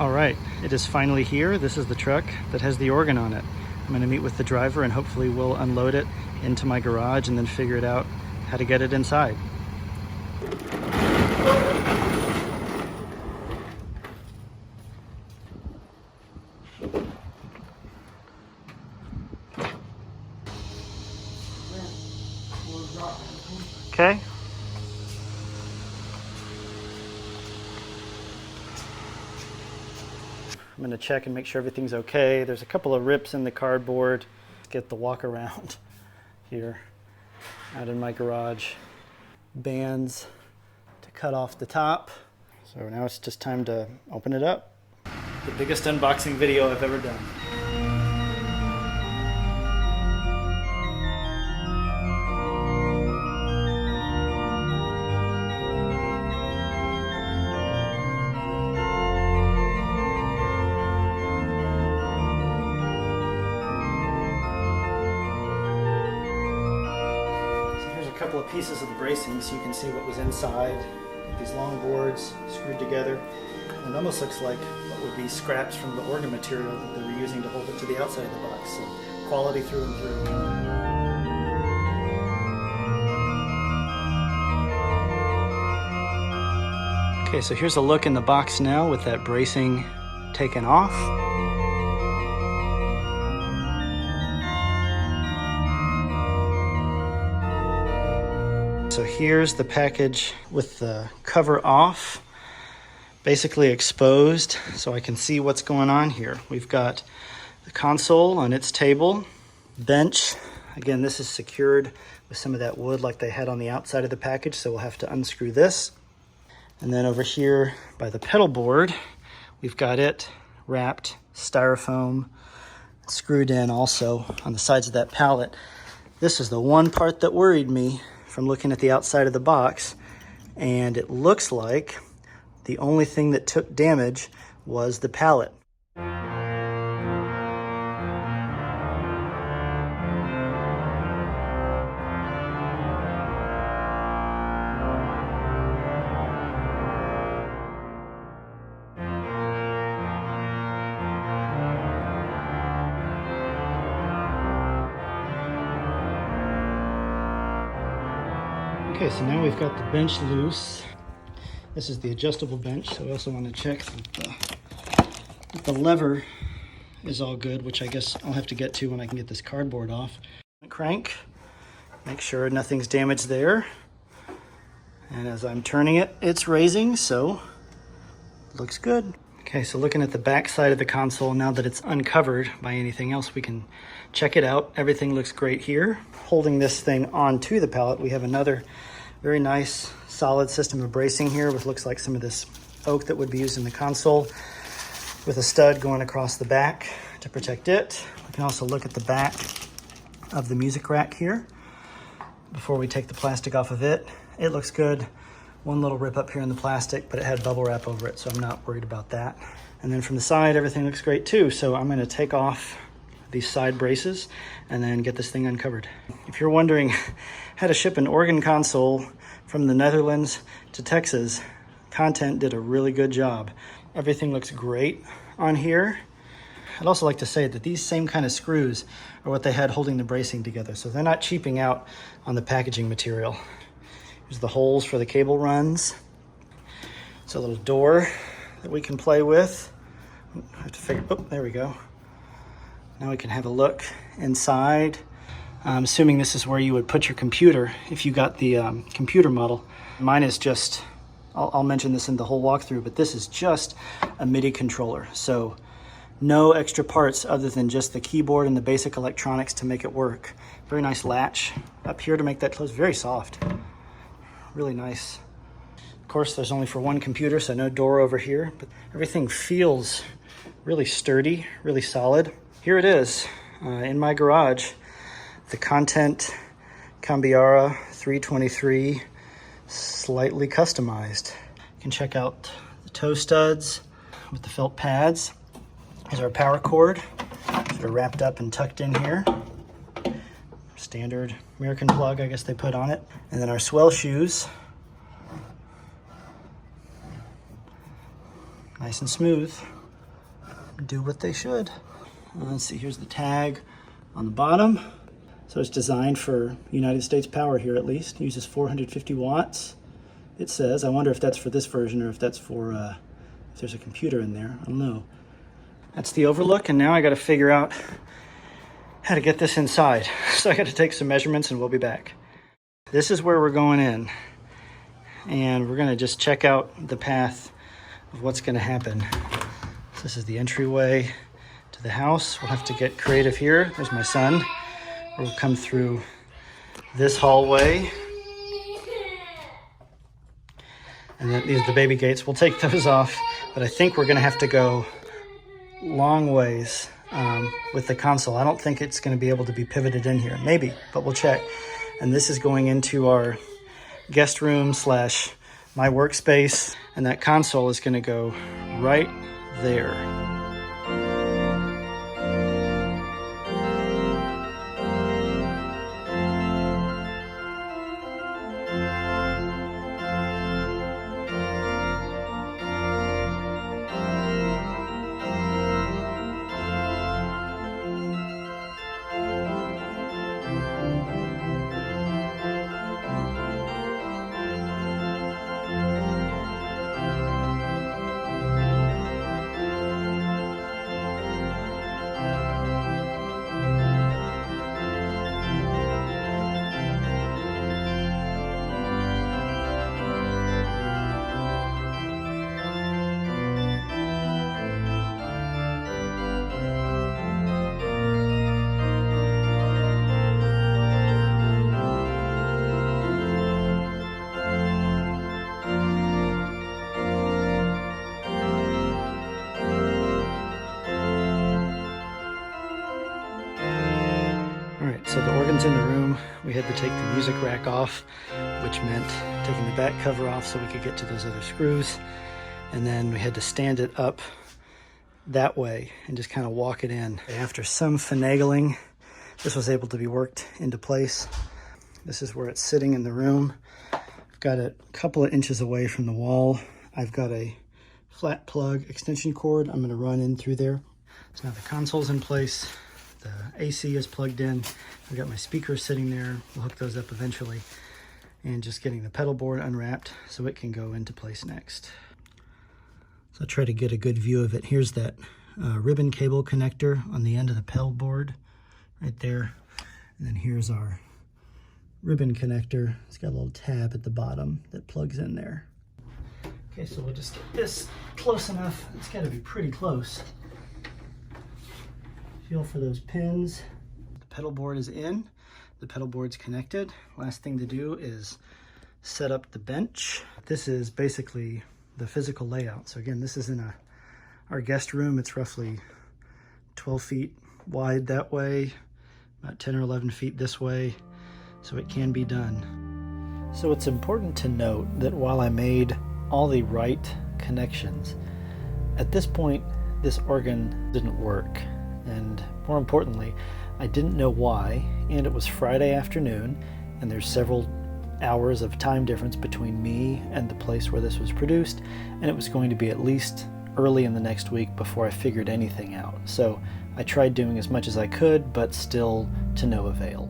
All right, it is finally here. This is the truck that has the organ on it. I'm going to meet with the driver and hopefully we'll unload it into my garage and then figure it out how to get it inside. Okay. I'm gonna check and make sure everything's okay. There's a couple of rips in the cardboard. Get the Walkaround here out in my garage. Bands to cut off the top. So now it's just time to open it up. The biggest unboxing video I've ever done. Couple of pieces of the bracing so you can see what was inside. Get these long boards screwed together. It almost looks like what would be scraps from the organ material that they were using to hold it to the outside of the box. So quality through and through. Okay, so here's a look in the box now with that bracing taken off. So here's the package with the cover off, basically exposed, so I can see what's going on here. We've got the console on its table, bench. Again, this is secured with some of that wood like they had on the outside of the package, so we'll have to unscrew this. And then over here by the pedal board, we've got it wrapped, styrofoam, screwed in also on the sides of that pallet. This is the one part that worried me from looking at the outside of the box, and it looks like the only thing that took damage was the pallet. Okay, so now we've got the bench loose. This is the adjustable bench, so we also want to check that the lever is all good, which I guess I'll have to get to when I can get this cardboard off. Crank, make sure nothing's damaged there. And as I'm turning it, it's raising, so it looks good. Okay, so looking at the back side of the console, now that it's uncovered by anything else, we can check it out. Everything looks great here. Holding this thing onto the pallet, we have another very nice solid system of bracing here with looks like some of this oak that would be used in the console with a stud going across the back to protect it. We can also look at the back of the music rack here before we take the plastic off of it. It looks good. One little rip up here in the plastic, but it had bubble wrap over it, so I'm not worried about that. And then from the side, everything looks great too. So I'm gonna take off these side braces and then get this thing uncovered. If you're wondering how to ship an organ console from the Netherlands to Texas, Content did a really good job. Everything looks great on here. I'd also like to say that these same kind of screws are what they had holding the bracing together, so they're not cheaping out on the packaging material. Here's the holes for the cable runs. It's a little door that we can play with. I have to figure, oh, there we go. Now we can have a look inside. I'm assuming this is where you would put your computer if you got the computer model. Mine is just, I'll mention this in the whole walkthrough, but this is just a MIDI controller. So no extra parts other than just the keyboard and the basic electronics to make it work. Very nice latch up here to make that close, very soft. Really nice. Of course, there's only for one computer, so no door over here, but everything feels really sturdy, really solid. Here it is in my garage, the Content Cambiare 323, slightly customized. You can check out the toe studs with the felt pads. Here's our power cord, sort of wrapped up and tucked in here. Standard American plug, I guess they put on it. And then our swell shoes. Nice and smooth. do what they should. Let's see, here's the tag on the bottom. So it's designed for United States power here at least. It uses 450 watts. It says, I wonder if that's for this version or if that's for, if there's a computer in there, I don't know. That's the overlook, and now I gotta figure out how to get this inside. So I gotta take some measurements and we'll be back. This is where we're going in. And we're gonna just check out the path of what's gonna happen. So this is the entryway to the house. We'll have to get creative here. There's my son. We'll come through this hallway. And then these are the baby gates. We'll take those off, but I think we're gonna have to go long ways with the console. I don't think it's gonna be able to be pivoted in here. Maybe, but we'll check. And this is going into our guest room slash my workspace, and that console is gonna go right there. So the organ's in the room. We had to take the music rack off, which meant taking the back cover off so we could get to those other screws. And then we had to stand it up that way and just kind of walk it in. After some finagling, this was able to be worked into place. This is where it's sitting in the room. I've got it a couple of inches away from the wall. I've got a flat plug extension cord I'm going to run in through there. So now the console's in place. The AC is plugged in. I've got my speakers sitting there. We'll hook those up eventually. And just getting the pedal board unwrapped so it can go into place next. So I'll try to get a good view of it. Here's that ribbon cable connector on the end of the pedal board right there. And then here's our ribbon connector. It's got a little tab at the bottom that plugs in there. Okay, so we'll just get this close enough. It's got to be pretty close. Feel for those pins. The pedal board is in. The pedal board's connected. Last thing to do is set up the bench. This is basically the physical layout. So again, this is in our guest room. It's roughly 12 feet wide that way, about 10 or 11 feet this way. So it can be done. So it's important to note that while I made all the right connections, at this point, this organ didn't work. And more importantly, I didn't know why, and it was Friday afternoon, and there's several hours of time difference between me and the place where this was produced, and it was going to be at least early in the next week before I figured anything out. So I tried doing as much as I could, but still to no avail.